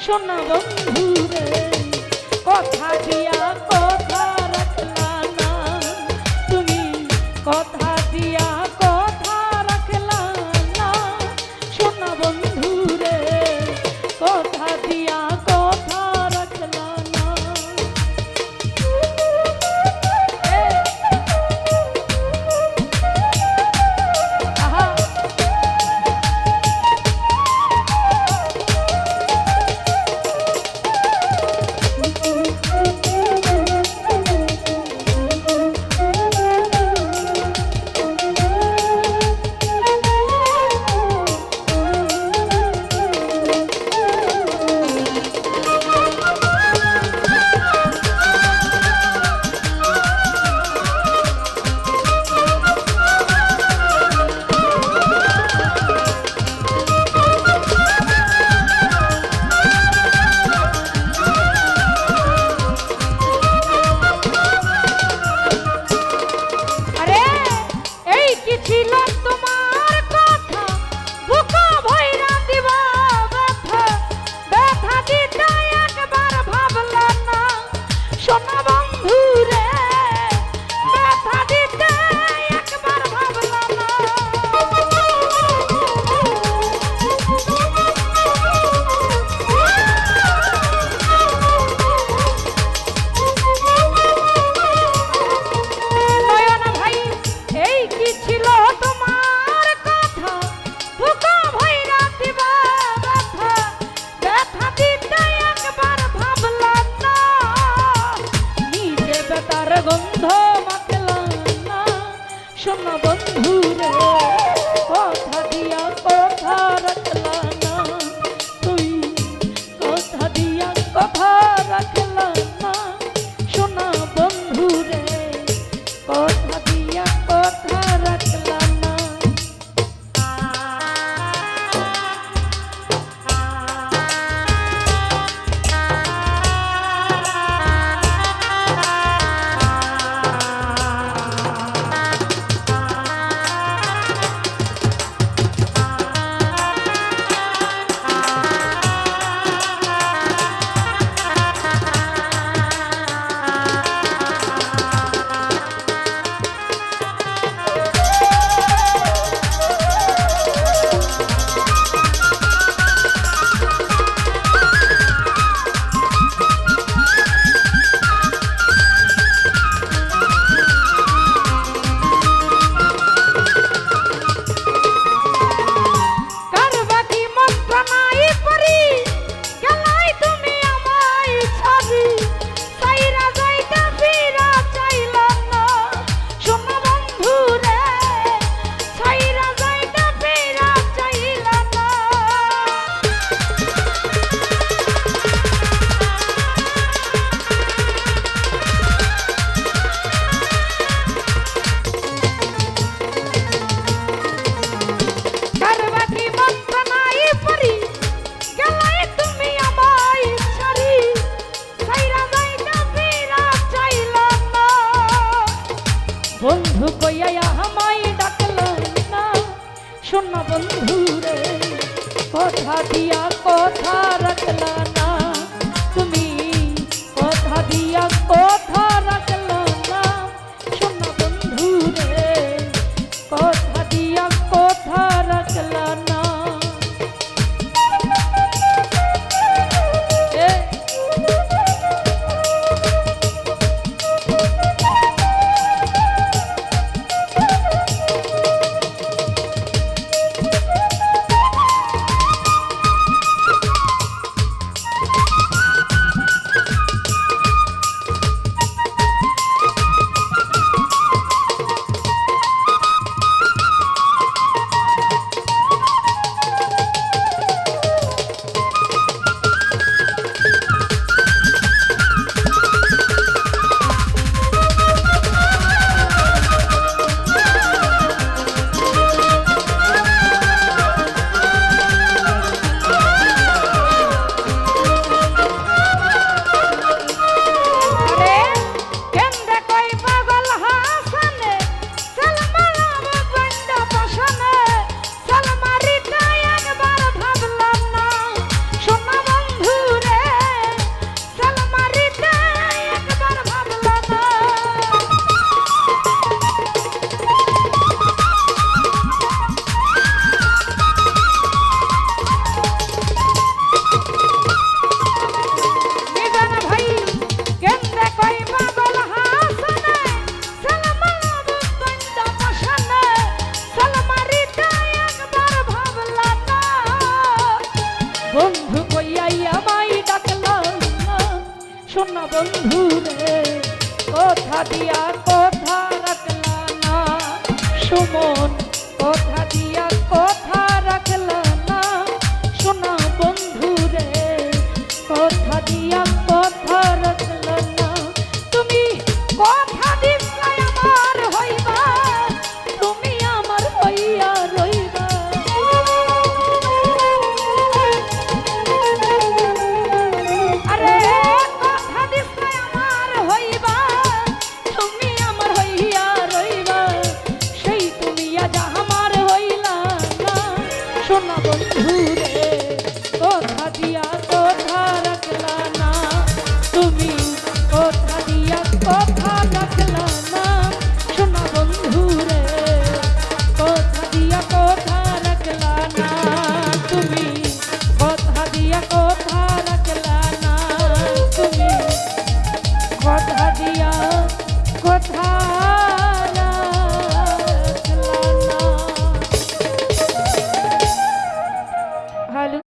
সোনা বন্ধু রে কথা দিয়া কথা রাখলা না তুমি কথা দিয়া কথা রাখলা না সোনা বন্ধু রে কথা দিয়া কথা রাখলা না আহা গন্ধ মাখলা না সোনা বন্ধু রে কথা দিয়া কথা রাখলা না তুই কথা দিয়া কথা রাখলা না সোনা বন্ধু রে কথা দিয়া কথা রাখলা না বন্ধু কইয়া আমায় ডাকলা না সোনা বন্ধু রে কথা দিয়া কথা রাখলা না তুমি কথা দিয়া কথা রাখলা না সোনা বন্ধু রে কথা দিয়া কথা রাখলা না বন্ধু কইয়াই আমায় ডাকলা না, শোনা বন্ধু রে কথা দিয়া কথা রাখলা না, সুমন